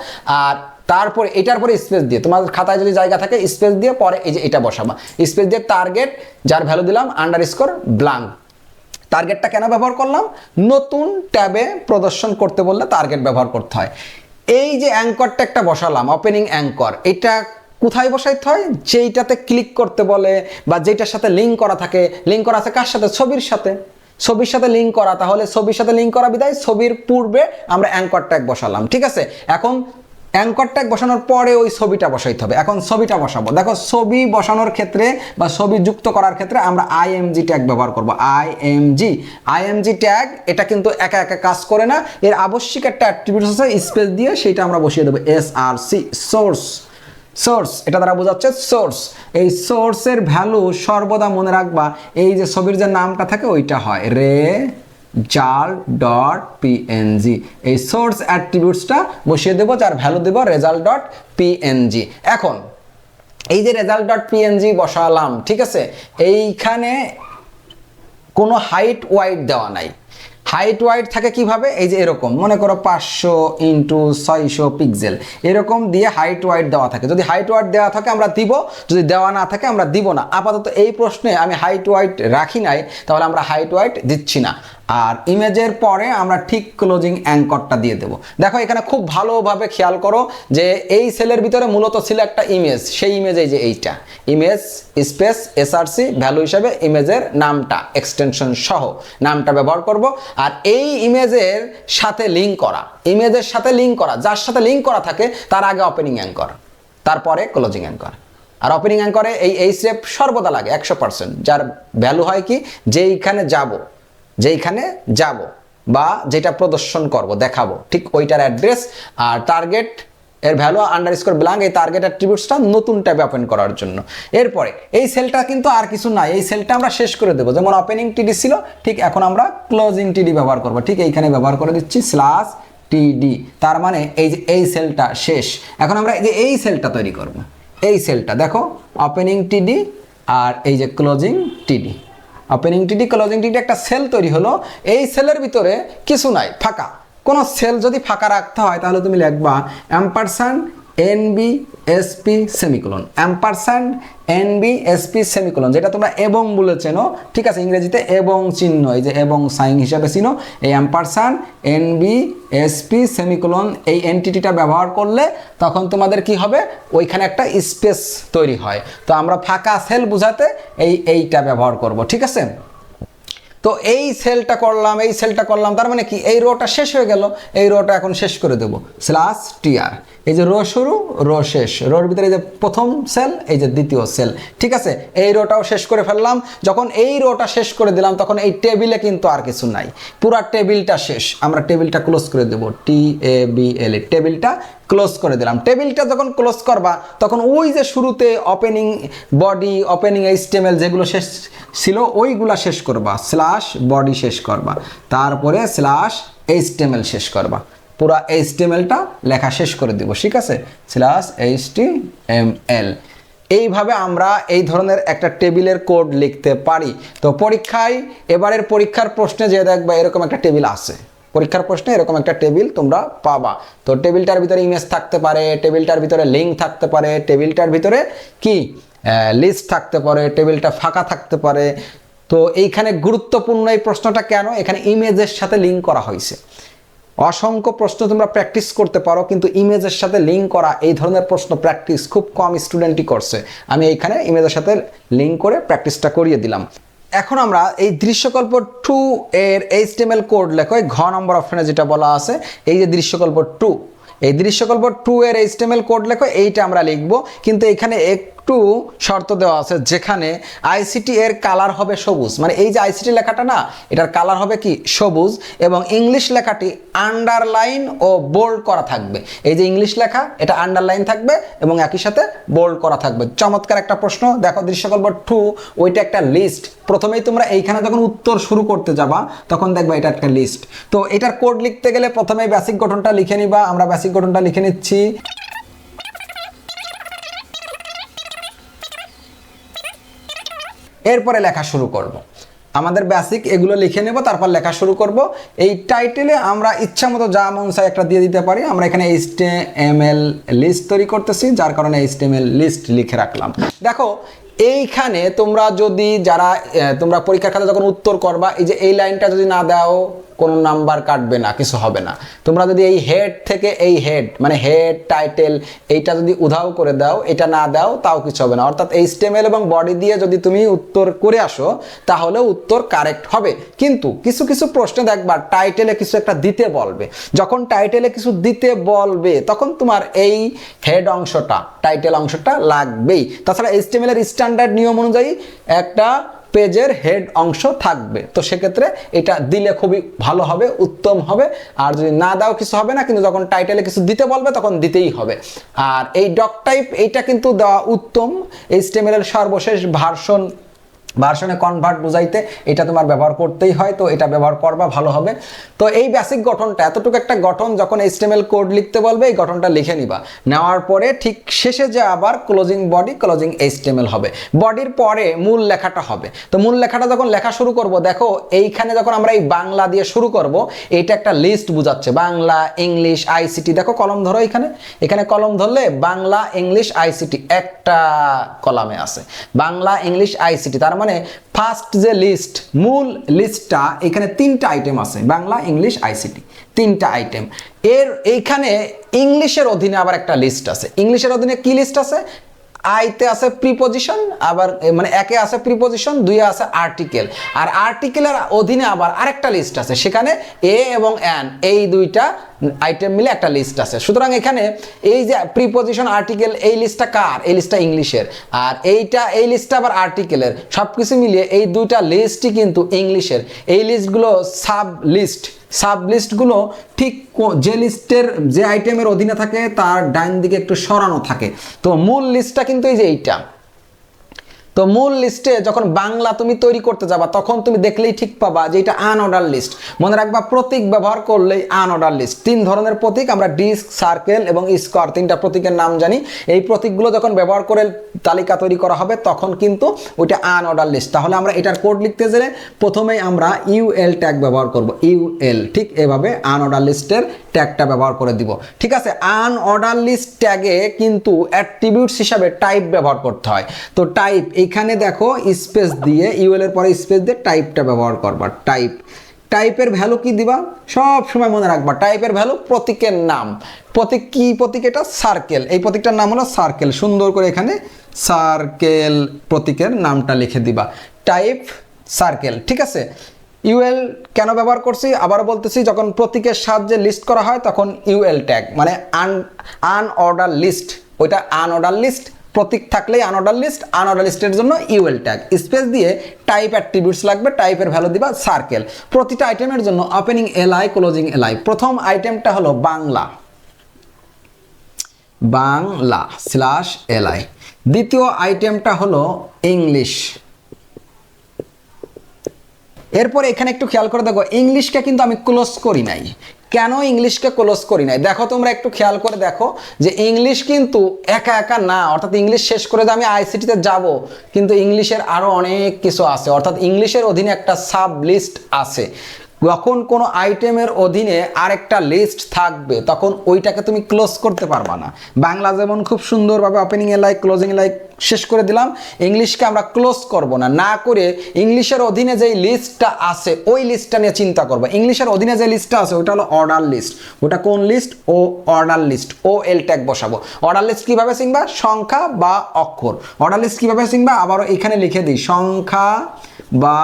আর তারপরে এটার পরে স্পেস দিয়ে, তোমাদের খাতায় যদি জায়গা থাকে স্পেস দিয়ে পরে এই যে এটা বসাবা, স্পেস দিয়ে টার্গেট যার ভ্যালু দিলাম আন্ডারস্কোর ব্ল্যাঙ্ক। টার্গেটটা কেন ব্যবহার করলাম? নতুন ট্যাবে প্রদর্শন করতে বললে টার্গেট ব্যবহার করতে হয়। এই যে অ্যাঙ্করটা একটা বসালাম, ওপেনিং অ্যাঙ্কর, এটা কোথায় বসাইতে হয়? যেইটাতে ক্লিক করতে বলে বা যেটার সাথে লিঙ্ক করা থাকে। লিঙ্ক করা আছে কার সাথে? ছবির সাথে। ছবির সাথে লিঙ্ক করা, তাহলে ছবির সাথে লিঙ্ক করা বিধায় ছবির পূর্বে আমরা অ্যাঙ্কর ট্যাগ বসালাম। ঠিক আছে, এখন অ্যাঙ্কর ট্যাগ বসানোর পরে ওই ছবিটা বসাইতে হবে। এখন ছবিটা বসাবো। দেখো ছবি বসানোর ক্ষেত্রে বা ছবি যুক্ত করার ক্ষেত্রে আমরা আইএমজি ট্যাগ ব্যবহার করব। আইএমজি ট্যাগ এটা কিন্তু একা একা কাজ করে না, এর আবশ্যিক একটা অ্যাট্রিবিউটস আছে, স্পেস দিয়ে সেটা আমরা বসিয়ে দেবো SRC, সোর্স। এটা দ্বারা বোঝাচ্ছে সোর্স। এই সোর্সের ভ্যালু সর্বদা মনে রাখবা, এই যে ছবির যে নামটা থাকে ওইটা হয় result.png। এই সোর্স অ্যাট্রিবিউটসটা বসিয়ে দেবো, যার ভ্যালু দেব result.png। এখন এই যে result.png বসালাম, ঠিক আছে, এইখানে কোনো হাইট ওয়াইড দেওয়া নাই। হাইট ওয়াইড থাকে কিভাবে? এই যে এরকম, মনে করো 500x600 পিক্সেল, এরকম দিয়ে হাইট ওয়াইড দেওয়া থাকে। যদি হাইট ওয়াইড দেওয়া থাকে আমরা দিব, যদি দেওয়া না থাকে আমরা দিব না। আপাতত এই প্রশ্নে আমি হাইট ওয়াইড রাখি নাই, তাহলে আমরা হাইট ওয়াইড দিচ্ছি না। আর ইমেজের পরে আমরা ঠিক ক্লোজিং অ্যাঙ্করটা দিয়ে দেব। দেখো এখানে খুব ভালোভাবে খেয়াল করো যে এই সেলের ভিতরে মূলত ছিল একটা ইমেজ, সেই ইমেজ এই যে এইটা, ইমেজ স্পেস SRC, ভ্যালু হিসাবে ইমেজের নামটা এক্সটেনশন সহ নামটা ব্যবহার করব। আর এই ইমেজের সাথে লিঙ্ক করা, যার সাথে লিঙ্ক করা থাকে তার আগে ওপেনিং অ্যাঙ্কর, তারপরে ক্লোজিং অ্যাঙ্কর। আর ওপেনিং অ্যাঙ্করে এই এইচরেফ সর্বদা লাগে 100%, যার ভ্যালু হয় কি যেইখানে যাব বা যেটা প্রদর্শন করব দেখাবো ঠিক ওইটার অ্যাড্রেস। আর টার্গেট এর ভ্যালু আন্ডারস্কোর ব্ল্যাঙ্ক, এই টার্গেট অ্যাট্রিবিউটসটা নতুন ট্যাবে ওপেন করার জন্য। এরপরে এই সেলটা কিন্তু আর কিছু নাই, এই সেলটা আমরা শেষ করে দেবো। যেমন ওপেনিং টিডি ছিল, ঠিক এখন আমরা ক্লোজিং টিডি ব্যবহার করবো। ঠিক এইখানে ব্যবহার করে দিচ্ছি /TD, তার মানে এই যে এই সেলটা শেষ। এখন আমরা এই যে এই সেলটা তৈরি করব, এই সেলটা দেখো ওপেনিং টিডি আর এই যে ক্লোজিং টিডি, ওপেনিং টিডি ক্লোজিং টিডি একটা সেল তৈরি হলো। এই সেলের ভিতরে কিছু নাই, ফাঁকা। কোনো সেল যদি ফাঁকা রাখতে হয় তাহলে তুমি লিখবা &NBSP সেমিকোলন, &NBSP সেমিকোলন, যেটা তোমরা এবং বলে চেনো, ঠিক আছে, ইংরেজিতে এবং চিহ্ন, এই যে এবং সাইন হিসাবে চিনো, এই &NBSP সেমিকোলন এই এন্টিটিটা ব্যবহার করলে তখন তোমাদের কি হবে, ওইখানে একটা স্পেস তৈরি হয়। তো আমরা ফাঁকা সেল বোঝাতে এইটা ব্যবহার করব, ঠিক আছে। তো এই সেলটা করলাম, এই সেলটা করলাম, তার মানে কি এই রোটা শেষ হয়ে গেল, এই রোটা এখন শেষ করে দেবো /TR। এই যে রো শুরু রো শেষ, রোর ভিতরে এই যে প্রথম সেল, এই যে দ্বিতীয় সেল, ঠিক আছে। এই রোটাও শেষ করে ফেললাম। যখন এই রোটা শেষ করে দিলাম তখন এই টেবিলে কিন্তু আর কিছু নাই, পুরা টেবিলটা শেষ। আমরা টেবিলটা ক্লোজ করে দেবো, TABL, টেবিলটা ক্লোজ করে দিলাম। টেবিলটা যখন ক্লোজ করবা তখন ওই যে শুরুতে ওপেনিং বডি, ওপেনিং HTML যেগুলো শেষ ছিল ওইগুলা শেষ করবা, /body শেষ করবা, তারপরে /HTML শেষ করবা, পুরা HTMLটা লেখা শেষ করে দিব, ঠিক আছে, /HTML। এইভাবে আমরা এই ধরনের একটা টেবিলের কোড লিখতে পারি। তো পরীক্ষায়, এবারের পরীক্ষার প্রশ্নে যে দেখবা এরকম একটা টেবিল আছে, পরীক্ষার প্রশ্নে এরকম একটা টেবিল তোমরা পাবা। তো টেবিলটার ভিতরে ইমেজ থাকতে পারে, টেবিলটার ভিতরে লিঙ্ক থাকতে পারে, টেবিলটার ভিতরে কি লিস্ট থাকতে পারে, টেবিলটা ফাঁকা থাকতে পারে। তো এইখানে গুরুত্বপূর্ণ এই প্রশ্নটা কেন, এখানে ইমেজের সাথে লিঙ্ক করা হয়েছে। অসংখ্য প্রশ্ন তোমরা প্র্যাকটিস করতে পারো, কিন্তু ইমেজের সাথে লিঙ্ক করা এই ধরনের প্রশ্ন প্র্যাকটিস খুব কম স্টুডেন্টই করছে। আমি এইখানে ইমেজের সাথে লিঙ্ক করে প্র্যাকটিসটা করিয়ে দিলাম। এখন আমরা এই দৃশ্যকল্প 2 এর HTML কোড লেখো, ঘ নম্বর অপশনে যেটা বলা আছে, এই যে দৃশ্যকল্প 2, এই দৃশ্যকল্প 2 এর HTML কোড লেখো, এইটা আমরা লিখবো। কিন্তু এখানে একটু শর্ত দেওয়া আছে, যেখানে ICT এর কালার হবে সবুজ, মানে এই যে ICT লেখাটা না, এটার কালার হবে কি সবুজ, এবং ইংলিশ লেখাটি আন্ডারলাইন ও বোল্ড করা থাকবে। এই যে ইংলিশ লেখা এটা আন্ডারলাইন থাকবে এবং একই সাথে বোল্ড করা থাকবে। চমৎকার একটা প্রশ্ন। দেখো দৃশ্যকল্প 2 ওইটা একটা লিস্ট। প্রথমেই তোমরা এইখানে যখন উত্তর শুরু করতে যাবা তখন দেখবা এটা একটা লিস্ট। তো এটার কোড লিখতে গেলে প্রথমে বেসিক গঠনটা লিখে নিবা। আমরা বেসিক গঠনটা লিখে নিচ্ছি। এরপরে লেখা শুরু করব। আমাদের বেসিক এগুলো লিখে নেব, তারপর লেখা শুরু করব। এই টাইটেলে আমরা ইচ্ছা মতো যা মন চায় একটা দিয়ে দিতে পারি। আমরা এখানে HTML লিস্ট তৈরি করতেছি, যার কারণে HTML লিস্ট লিখে রাখলাম। দেখো এইখানে তোমরা যদি তোমরা পরীক্ষার খাতা যখন উত্তর করবা, এই যে এই লাইনটা যদি না দাও কোনো নাম্বার কাটবে না, কিছু হবে না। তোমরা যদি এই হেড থেকে এই হেড মানে হেড টাইটেল এইটা যদি উধাও করে দাও, এটা না দাও, তাও কিছু হবে না। অর্থাৎ HTML এবং বডি দিয়ে যদি তুমি উত্তর করে আসো তাহলে উত্তর কারেক্ট হবে। কিন্তু কিছু কিছু প্রশ্নে দেখবা টাইটেলে কিছু একটা দিতে বলবে। যখন টাইটেলে কিছু দিতে বলবে তখন তোমার এই হেড অংশটা, টাইটেল অংশটা লাগবেই। তাছাড়া HTML এর স্ট্যান্ডার্ড নিয়ম অনুযায়ী একটা পেজের হেড অংশ থাকবে। তো সেক্ষেত্রে এটা দিলে খুবই ভালো হবে, উত্তম হবে। আর যদি না দাও কিছু হবে না, কিন্তু যখন টাইটেলে কিছু দিতে বলবে তখন দিতেই হবে। আর এই ডক টাইপ এইটা কিন্তু দেওয়া উত্তম। HTML এর সর্বশেষ ভার্সনে কনভার্ট বুঝাইতে এটা তোমার ব্যবহার করতেই হয়, তো এটা ব্যবহার করবা, ভালো হবে। তো এই বেসিক গঠনটা, এতটুকু একটা গঠন যখন HTML কোড লিখতে বলবে এই গঠনটা লিখে নিবা। নেওয়ার পরে ঠিক শেষে যে আবার ক্লোজিং বডি ক্লোজিং HTML হবে। বডির পরে মূল লেখাটা হবে। তো মূল লেখাটা যখন লেখা শুরু করব, দেখো এইখানে যখন আমরা এই বাংলা দিয়ে শুরু করব, এইটা একটা লিস্ট বুঝাচ্ছে, বাংলা ইংলিশ ICT। দেখো কলম ধরো, এখানে কলম ধরলে বাংলা ইংলিশ ICT একটা কলামে আছে, বাংলা ইংলিশ ICT। তার মানে ফার্স্ট যে লিস্ট, মূল লিস্টটা, এখানে 3টা আইটেম আছে, বাংলা ইংলিশ ICT 3টা আইটেম। এইখানে ইংলিশের অধীনে আবার একটা লিস্ট আছে। ইংলিশের অধীনে কি লিস্ট আছে? আইতে আছে প্রিপজিশন, আবার মানে একে আছে প্রিপজিশন, দুইয়ে আছে আর্টিকেল। আর আর্টিকেলের অধীনে আবার আরেকটা লিস্ট আছে, সেখানে এ এবং অ্যান এই দুইটা আইটেম মিলে একটা লিস্ট আছে। সুতরাং এখানে এই যে প্রিপজিশন আর্টিকেল এই লিস্টটা কার? এই লিস্টটা ইংলিশের। আর এই লিস্টটা আবার আর্টিকেলের। সব কিছু মিলিয়ে এই দুইটা লিস্টই কিন্তু ইংলিশের। এই লিস্টগুলো সাব লিস্টগুলো ঠিক যে লিস্টের যে আইটেমের অধীনে থাকে তার ডাইন দিকে একটু সরানো থাকে। তো মূল লিস্টটা কিন্তু এই যে এইটা। তো মূল লিস্টে যখন বাংলা তুমি তৈরি করতে যাবা তখন তুমি দেখলেই ঠিক পাবা যে এটা আনঅর্ডার লিস্ট। মনে রাখবা প্রতীক ব্যবহার করলেই আনঅর্ডার লিস্ট। 3 ধরনের প্রতীক, আমরা ডিস্ক, সার্কেল এবং স্কোয়ার 3টা প্রতীকের নাম জানি। এই প্রতীকগুলো যখন ব্যবহার করে তালিকা তৈরি করা হবে তখন কিন্তু ওইটা আনঅর্ডার লিস্ট। তাহলে আমরা এটার কোড লিখতে গেলে প্রথমেই আমরা ইউএল ট্যাগ ব্যবহার করব, ইউএল। ঠিক এভাবে আনঅর্ডার লিস্টের ট্যাগটা ব্যবহার করে দিব। ঠিক আছে, আনঅর্ডার লিস্ট ট্যাগে কিন্তু অ্যাট্রিবিউটস হিসাবে টাইপ ব্যবহার করতে হয়। তো টাইপ এখানে দেখো স্পেস দিয়ে, ইউএল এর পরে স্পেস দিয়ে টাইপটা ব্যবহার করবা। টাইপের ভ্যালু কি দিবা? সব সময় মনে রাখবা টাইপের ভ্যালু প্রতীকের নাম। প্রতীক কি প্রতীক? এটা সার্কেল। এই প্রতীকটার নাম হলো সার্কেল। সুন্দর করে এখানে সার্কেল প্রতীকের নামটা লিখে দিবা, টাইপ সার্কেল। ঠিক আছে, ইউএল কেন ব্যবহার করছি আবারও বলতেছি, যখন প্রতীকের সাহায্যে লিস্ট করা হয় তখন ইউএল ট্যাগ, মানে আনঅর্ডার লিস্ট, ওইটা আনঅর্ডার লিস্ট। প্রতীক থাকলেই আনঅর্ডার লিস্ট, আনঅর্ডার লিস্টের জন্য ইউএল ট্যাগ। স্পেস দিয়ে টাইপ অ্যাট্রিবিউটস লাগবে, টাইপের ভ্যালু দিবা সার্কেল। প্রতিটা আইটেমের জন্য ওপেনিং এলআই, ক্লোজিং এলআই। প্রথম আইটেমটা হলো বাংলা /li। দ্বিতীয় আইটেমটা হলো ইংলিশ। এরপরে এখানে একটু খেয়াল করে দেখো, ইংলিশকে কিন্তু আমি ক্লোজ করি নাই। কেন ইংলিশকে ক্লোজ করি নাই? দেখো তোমরা একটু খেয়াল করে দেখো যে ইংলিশ কিন্তু একা একা না, অর্থাৎ ইংলিশ শেষ করে যে আমি আইসিটিতে যাব, কিন্তু ইংলিশের আরও অনেক কিছু আছে। অর্থাৎ ইংলিশের অধীনে একটা সাব লিস্ট আছে। যখন কোনো আইটেমের অধীনে আরেকটা লিস্ট থাকবে তখন ওইটাকে তুমি ক্লোজ করতে পারবা না। বাংলা যেমন খুব সুন্দরভাবে ওপেনিং এলআই, ক্লোজিং এলআই শেষ করে দিলাম, ইংলিশকে আমরা ক্লোজ করব না। না করে ইংলিশের অধীনে যেই লিস্টটা আছে ওই লিস্টটা নিয়ে চিন্তা করবো। ইংলিশের অধীনে যে লিস্টটা আছে ওটা হলো অর্ডার লিস্ট। ওটা কোন লিস্ট? ও order list. O L tag বসাবো। অর্ডার লিস্ট কীভাবে চিনবা? সংখ্যা বা অক্ষর। অর্ডার লিস্ট কীভাবে চিনবা? আবারও এখানে লিখে দিই, সংখ্যা বা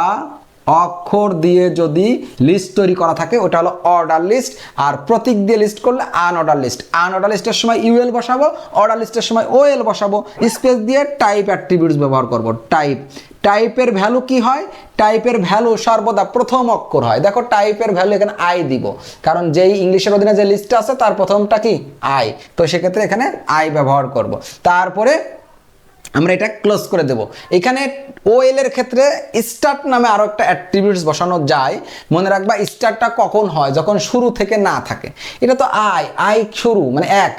অক্ষর দিয়ে যদি লিস্ট তৈরি করা থাকে ওটা হলো অর্ডার লিস্ট। আর প্রতীক দিয়ে লিস্ট করলে আনঅর্ডার লিস্ট। আনঅর্ডার লিস্টের সময় ইউএল বসাবো, অর্ডার লিস্টের সময় ওএল বসাবো। স্পেস দিয়ে টাইপ অ্যাট্রিবিউটস ব্যবহার করব। টাইপের ভ্যালু কি হয়? টাইপের ভ্যালু সর্বদা প্রথম অক্ষর হয়। দেখো টাইপের ভ্যালু এখানে আই দিব, কারণ যেই ইংলিশের অধীনে যে লিস্টটা আছে তার প্রথমটা কি? আই। তো সেক্ষেত্রে এখানে আই ব্যবহার করব। তারপরে আমরা এটা ক্লোজ করে দেব। এখানে ওএল এর ক্ষেত্রে স্টার্ট নামে আরো একটা অ্যাট্রিবিউটস বসানো যায়। মনে রাখবা স্টার্টটা কখন হয়? যখন শুরু থেকে না থাকে। এটা তো আই শুরু মানে 1,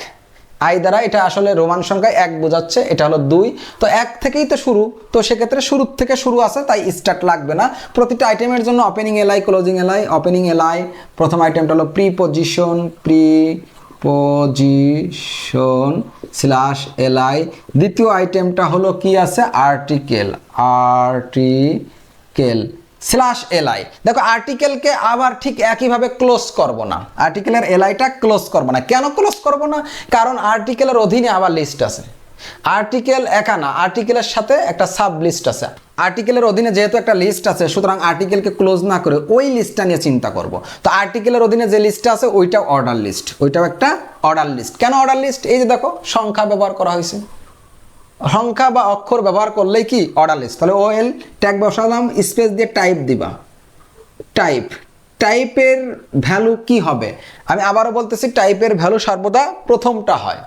আই দ্বারা এটা আসলে রোমান সংখ্যায় 1 বোঝাচ্ছে, এটা হলো 2। তো 1 থেকেই তো শুরু, তো সেক্ষেত্রে শুরু থেকে শুরু আছে, তাই স্টার্ট লাগবে না। প্রতিটা আইটেমের জন্য opening LI, closing LI. Opening LI প্রথম আইটেমটা হলো প্রিপজিশন /li। দ্বিতীয় আইটেমটা হলো কি আছে? Article /li। দেখো আর্টিকেলকে আবার ঠিক একইভাবে ক্লোজ করব না। আর্টিকেলের এলআইটা ক্লোজ করব না। কেন ক্লোজ করব না? কারণ আর্টিকেলের অধীনে আবার লিস্ট আছে। আর্টিকেল একা না, আর্টিকেলের সাথে একটা সাব লিস্ট আছে। আর্টিকেলের অধীনে যেহেতু একটা লিস্ট আছে, সুতরাং আর্টিকেলকে ক্লোজ না করে ওই লিস্টটা নিয়ে চিন্তা করব। তো আর্টিকেলের অধীনে যে লিস্টটা আছে ওইটাও অর্ডার লিস্ট, ওইটাও একটা অর্ডার লিস্ট। কেন অর্ডার লিস্ট? এই যে দেখো সংখ্যা ব্যবহার করা হয়েছে, সংখ্যা বা অক্ষর ব্যবহার করলেই কি অর্ডার লিস্ট। তাহলে ওএল ট্যাগ বসালাম, স্পেস দিয়ে টাইপ দিবা। টাইপের ভ্যালু কি হবে? আমি আবারও বলতেছি, টাইপের ভ্যালু সর্বদা প্রথমটা হয়।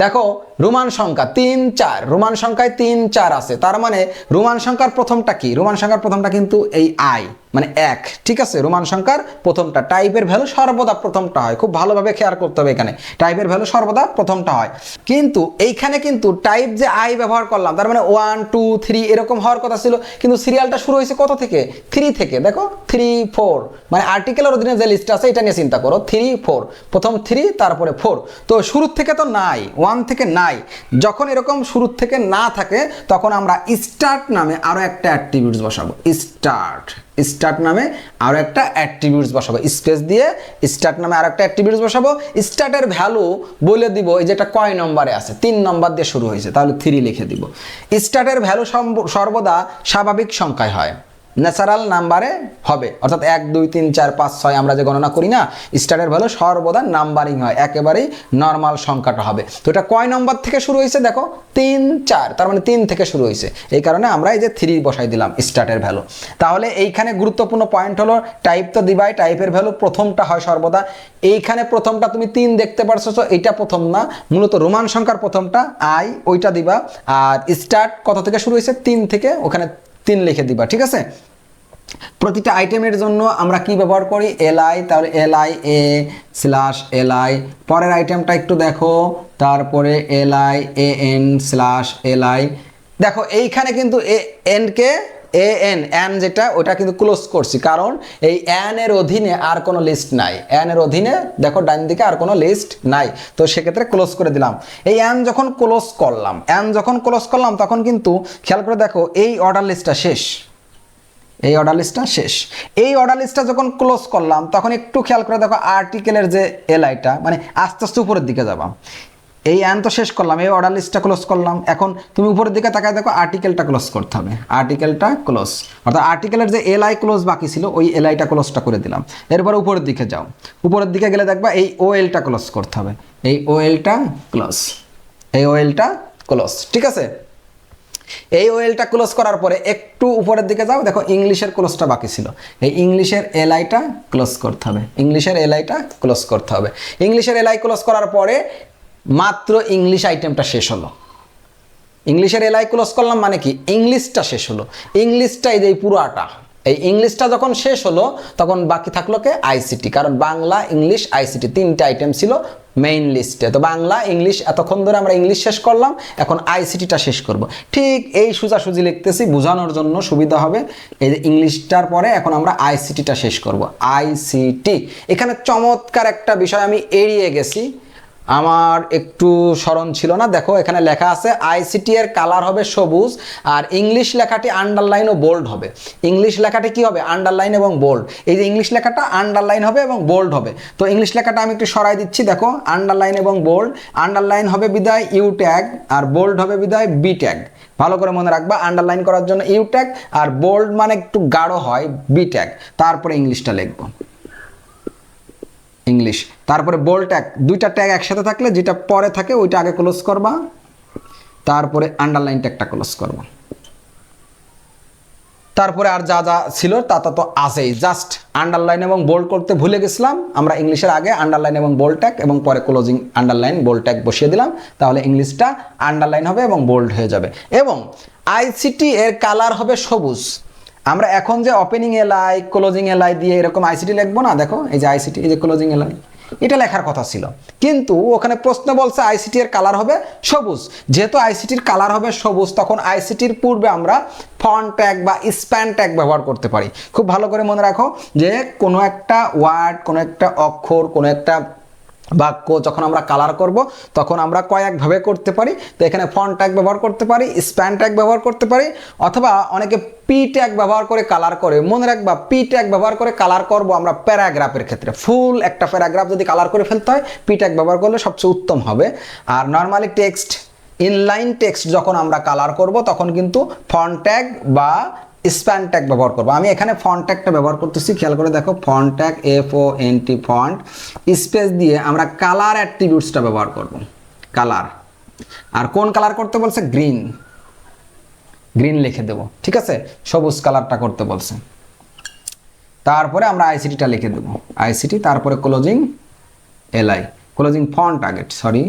দেখো রোমান সংখ্যা 3, 4, রোমান সংখ্যায় 3, 4 আছে, তার মানে রোমান সংখ্যার প্রথমটা কি? রোমান সংখ্যার প্রথমটা কিন্তু এই আই, মানে 1। ঠিক আছে, রোমান সংখ্যার প্রথমটা। টাইপের ভ্যালু সর্বদা প্রথমটা হয়। খুব ভালোভাবে খেয়াল করতে হবে, এখানে টাইপের ভ্যালু সর্বদা প্রথমটা হয়। কিন্তু এইখানে কিন্তু টাইপ যে আই ব্যবহার করলাম, তার মানে 1, 2, 3 এরকম হওয়ার কথা ছিল, কিন্তু সিরিয়ালটা শুরু হয়েছে কত থেকে? 3 থেকে। দেখো 3, 4, মানে আর্টিকেলের অধীনে যে লিস্ট আছে এটা নিয়ে চিন্তা করো। 3, 4, প্রথম 3 তারপরে 4। তো শুরুর থেকে তো নাই, 1 থেকে নাই। যখন এরকম শুরুর থেকে না থাকে তখন আমরা স্টার্ট নামে আরো একটা অ্যাট্রিবিউটস বসাবো। স্টার্ট নামে আরও একটা অ্যাট্রিবিউটস বসাবো, স্পেস দিয়ে স্টার্ট নামে আরও একটা অ্যাট্রিবিউটস বসাবো। স্টার্টের ভ্যালু বলে দিব এই যেটা কয় নম্বরে আছে, 3 নম্বর দিয়ে শুরু হয়েছে, তাহলে 3 লিখে দিব। স্টার্টের ভ্যালু সর্বদা স্বাভাবিক সংখ্যায় হয়, ন্যাচারাল নাম্বারে হবে, অর্থাৎ 1 2 3 4 5 6 আমরা যে গণনা করি না, স্টারের ভ্যালু সর্বদা নাম্বারিং হয়, একেবারেই নর্মাল সংখ্যাটা হবে। তো এটা কয় নম্বর থেকে শুরু হয়েছে দেখো, 3 4, তার মানে 3 থেকে শুরু হয়েছে, এই কারণে আমরা এই যে 3 বসাই দিলাম স্টার্টের ভ্যালু। তাহলে এইখানে গুরুত্বপূর্ণ পয়েন্ট হলো টাইপ তো দিবাই, টাইপের ভ্যালু প্রথমটা হয় সর্বদা। এইখানে প্রথমটা তুমি 3 দেখতে পারছো, তো এটা প্রথম না, মূলত রোমান সংখ্যার প্রথমটা আই, ওইটা দিবা। আর স্টার্ট কত থেকে শুরু হয়েছে, 3 থেকে, ওখানে 3 লিখে দিবা, ঠিক আছে। প্রতিটা আইটেমের জন্য আমরা কি ব্যবহার করি, এলআই, তাহলে LI/LI। পরের আইটেমটা একটু দেখো, তারপরে LI/AN/LI। দেখো এইখানে কিন্তু এন যেটা ওটা কিন্তু ক্লোজ করছি, কারণ এই এন এর অধীনে আর কোনো লিস্ট নাই, এন এর অধীনে দেখো ডান দিকে আর কোনো লিস্ট নাই, তো সেক্ষেত্রে ক্লোজ করে দিলাম। এই এন যখন ক্লোজ করলাম তখন কিন্তু খেয়াল করে দেখো এই অর্ডার লিস্টটা শেষ, এই অর্ডার লিস্টটা শেষ। এই অর্ডার লিস্টটা যখন ক্লোজ করলাম তখন একটু খেয়াল করে দেখো আর্টিকেলের যে এলআইটা, মানে আস্তে আস্তে উপরের দিকে যাবা। এই অ্যান তো শেষ করলাম, এই অর্ডার লিস্টটা ক্লোজ করলাম, এখন তুমি উপরের দিকে তাকায় দেখো আর্টিকেলটা ক্লোজ করতে হবে, আর্টিকেলটা ক্লোজ, অর্থাৎ আর্টিকেলের যে এলআই ক্লোজ বাকি ছিল ওই এলআইটা ক্লোজটা করে দিলাম। এরপর উপরের দিকে যাও, উপরের দিকে গেলে দেখবা এই ওএলটা ক্লোজ করতে হবে, এই ওএলটা ক্লোজ, এই ওএলটা ক্লোজ, ঠিক আছে। এই ওয়েলটা ক্লোজ করার পরে একটু উপরের দিকে যাও, দেখো ইংলিশের ক্লোজটা বাকি ছিল, এই ইংলিশের এলআইটা ক্লোজ করতে হবে, ইংলিশের এলআইটা ক্লোজ করতে হবে। ইংলিশের এলআই ক্লোজ করার পরে মাত্র ইংলিশ আইটেমটা শেষ হলো। ইংলিশের এলআই ক্লোজ করলাম মানে কি, ইংলিশটা শেষ হলো, ইংলিশটা এই যে পুরোটা, এই ইংলিশটা যখন শেষ হলো তখন বাকি থাকলো কে, আইসিটি, কারণ বাংলা ইংলিশ আইসিটি 3টে আইটেম ছিল মেইন লিস্টে। তো বাংলা ইংলিশ এতক্ষণ ধরে আমরা ইংলিশ শেষ করলাম, এখন আইসিটিটা শেষ করব। ঠিক এই সোজাসুজি লিখতেছি বোঝানোর জন্য সুবিধা হবে, এই যে ইংলিশটার পরে এখন আমরা আইসিটিটা শেষ করব, আইসিটি। এখানে চমৎকার একটা বিষয় আমি এড়িয়ে গেছি, আমার একটু স্মরণ ছিল না, দেখো এখানে লেখা আছে আইসিটি এর কালার হবে সবুজ, আর ইংলিশ লেখাটি আন্ডারলাইন ও বোল্ড হবে। ইংলিশ লেখাটি কি হবে, আন্ডারলাইন এবং বোল্ড। এই যে ইংলিশ লেখাটা আন্ডারলাইন হবে এবং বোল্ড হবে, তো ইংলিশ লেখাটা আমি একটু সরাই দিচ্ছি, দেখো আন্ডারলাইন এবং বোল্ড, আন্ডারলাইন হবে বিদায় ইউ ট্যাগ, আর বোল্ড হবে বিদায় বি ট্যাগ। ভালো করে মনে রাখবা, আন্ডারলাইন করার জন্য ইউ ট্যাগ, আর বোল্ড মানে একটু গাঢ় হয় বি ট্যাগ। তারপরে ইংলিশটা লিখবো, ইংলিশ, তারপরে বোল্ড ট্যাগ, দুইটা ট্যাগ একসাথে থাকলে যেটা পরে থাকে ওইটা আগে ক্লোজ করবা, তারপরে আন্ডারলাইন ট্যাগটা ক্লোজ করবা। তারপরে আর যা যা ছিল তা তো আছেই, জাস্ট আন্ডারলাইন এবং বোল্ড করতে ভুলে গেছিলাম আমরা, ইংলিশের আগে আন্ডারলাইন এবং বোল্ড ট্যাগ এবং পরে ক্লোজিং আন্ডারলাইন বোল্ড ট্যাগ বসিয়ে দিলাম, তাহলে ইংলিশটা আন্ডারলাইন হবে এবং বোল্ড হয়ে যাবে। এবং আইসিটি এর কালার হবে সবুজ। আমরা এখন যে ওপেনিং এলআই ক্লোজিং এলআই দিয়ে এরকম আইসিটি লিখবো না, দেখো এই যে আইসিটি, এই যে ক্লোজিং এলআই, এটা লেখার কথা ছিল, কিন্তু ওখানে প্রশ্ন বলছে আইসিটি এর কালার হবে সবুজ। যেহেতু আইসিটির কালার হবে সবুজ, তখন আইসিটির পূর্বে আমরা ফন্ট ট্যাগ বা স্প্যান ট্যাগ ব্যবহার করতে পারি। খুব ভালো করে মনে রাখো যে কোনো একটা ওয়ার্ড, কোনো একটা অক্ষর, কোনো একটা বাক্য যখন আমরা কালার করব তখন আমরা কয়েকভাবে করতে পারি। তো এখানে ফন্ট ট্যাগ ব্যবহার করতে পারি, স্প্যান ট্যাগ ব্যবহার করতে পারি, অথবা অনেকে পি ট্যাগ ব্যবহার করে কালার করে। মনে রাখবা, পি ট্যাগ ব্যবহার করে কালার করব আমরা প্যারাগ্রাফের ক্ষেত্রে, ফুল একটা প্যারাগ্রাফ যদি কালার করে ফেলতে হয় পি ট্যাগ ব্যবহার করলে সবচেয়ে উত্তম হবে। আর নর্মালি টেক্সট, ইনলাইন টেক্সট যখন আমরা কালার করব তখন কিন্তু ফন্ট ট্যাগ বা স্প্যান ট্যাগ ব্যবহার করবো। আমি এখানে ফন্ট ট্যাগটা ব্যবহার করতেছি, খেয়াল করে দেখো, font tag FONT font, space দিয়ে আমরা কালার অ্যাট্রিবিউটসটা ব্যবহার করব, কালার। আর কোন কালার করতে বলছে, গ্রিন, গ্রিন লিখে দেব, ঠিক আছে, সবুজ কালারটা করতে বলছে। তারপরে আমরা আইসিটিটা লিখে দেব, আইসিটি, তারপরে ক্লোজিং এলআই, ক্লোজিং ফন্ট আগে, সরি,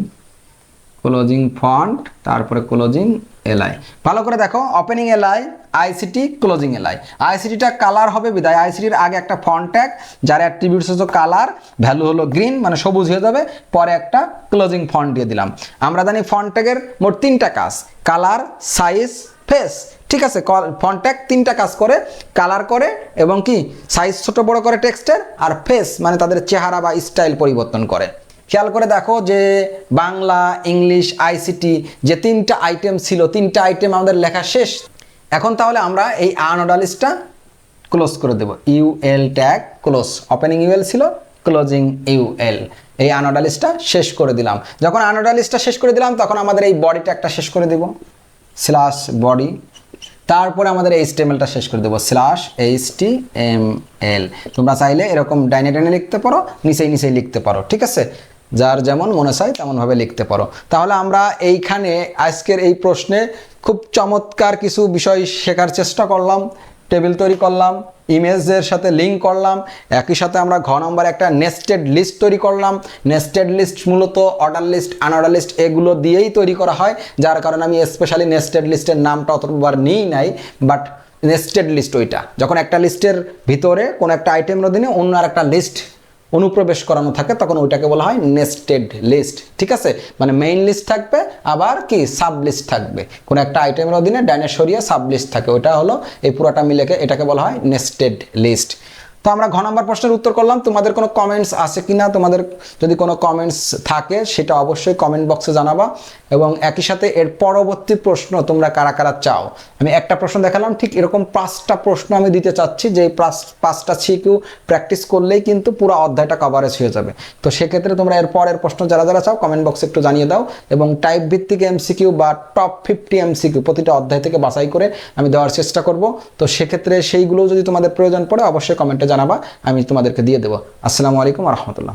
ক্লোজিং ফন্ট, তারপরে ক্লোজিং এলআই। ভালো করে দেখো, opening LI, ICT, closing LI. আইসিটিটা কালার হবে বিদায় আইসিটির আগে একটা ফন্ট ট্যাগ যার অ্যাট্রিবিউটস হচ্ছে কালার, ভ্যালু হলো গ্রিন, মানে সবুজ হয়ে যাবে, পরে একটা ক্লোজিং ফন্ট দিয়ে দিলাম। আমরা জানি ফন্ট ট্যাগের মোট 3টা কাজ, কালার, সাইজ, ফেস, ঠিক আছে। ফন্ট ট্যাগ 3টা কাজ করে, কালার করে এবং কি সাইজ ছোট বড় করে টেক্সটের, আর ফেস মানে তাদের চেহারা বা স্টাইল পরিবর্তন করে। খেয়াল করে দেখো যে বাংলা, ইংলিশ, আইসিটি যে 3টা আইটেম ছিল, 3টা আইটেম আমাদের লেখা শেষ। এখন তাহলে আমরা এই আনঅর্ডার লিস্টটা ক্লোজ করে দেব, UL tag close, opening UL ছিল, ক্লোজিং ইউএল, এই আনঅর্ডার লিস্টটা শেষ করে দিলাম। যখন আনঅর্ডার লিস্টটা শেষ করে দিলাম তখন আমাদের এই বডি ট্যাগটা শেষ করে দেব, স্ল্যাশ বডি, তারপরে আমাদের HTML-টা শেষ করে দেবো, স্ল্যাশ HTML। তোমরা চাইলে এরকম ডাইনে ডাইনে লিখতে পারো, নিচেই নিচেই লিখতে পারো, ঠিক আছে, যার যেমন মনে চায় তেমনভাবে লিখতে পারো। তাহলে আমরা এইখানে আজকের এই প্রশ্নে খুব চমৎকার কিছু বিষয় শেখার চেষ্টা করলাম, টেবিল তৈরি করলাম, ইমেজের সাথে লিঙ্ক করলাম, একই সাথে আমরা ঘ নম্বরে একটা নেস্টেড লিস্ট তৈরি করলাম। নেস্টেড লিস্ট মূলত অর্ডার লিস্ট, আনঅর্ডার লিস্ট এগুলো দিয়েই তৈরি করা হয়, যার কারণে আমি স্পেশালি নেস্টেড লিস্টের নামটা অতবার নিই নাই, বাট নেস্টেড লিস্ট ওইটা যখন একটা লিস্টের ভিতরে কোনো একটা আইটেমের অধীনে অন্য আর একটা লিস্ট অনুপ্রবেশ করানো থাকে তখন ওইটাকে বলা হয় নেস্টেড লিস্ট, ঠিক আছে। মানে মেইন লিস্ট থাকবে, আবার কি সাব লিস্ট থাকবে, কোনো একটা আইটেমের অধীনে ডাইনে সরিয়ে সাব লিস্ট থাকে, ওটা হলো এই পুরোটা মিলেকে এটাকে বলা হয় নেস্টেড লিস্ট। তো আমরা ঘ নম্বর প্রশ্নের উত্তর করলাম। তোমাদের কোনো কমেন্টস আছে কি না, তোমাদের যদি কোনো কমেন্টস থাকে সেটা অবশ্যই কমেন্ট বক্সে জানাবা, এবং একই সাথে এর পরবর্তী প্রশ্ন তোমরা কারা কারা চাও। আমি একটা প্রশ্ন দেখালাম, ঠিক এরকম 5টা প্রশ্ন আমি দিতে চাচ্ছি, যে এই 5টা সিকিউ প্র্যাকটিস করলেই কিন্তু পুরো অধ্যায়টা কভারেজ হয়ে যাবে। তো সেক্ষেত্রে তোমরা এর পরের প্রশ্ন যারা যারা চাও কমেন্ট বক্সে একটু জানিয়ে দাও, এবং টাইপ ভিত্তিক MCQ বা টপ 50 MCQ প্রতিটা অধ্যায় থেকে বাছাই করে আমি দেওয়ার চেষ্টা করব। তো সেক্ষেত্রে সেইগুলো যদি তোমাদের প্রয়োজন পড়ে অবশ্যই কমেন্টে জানাবা, আমি তোমাদেরকে দিয়ে দেবো। আসসালামু আলাইকুম ওয়া রাহমাতুল্লাহ।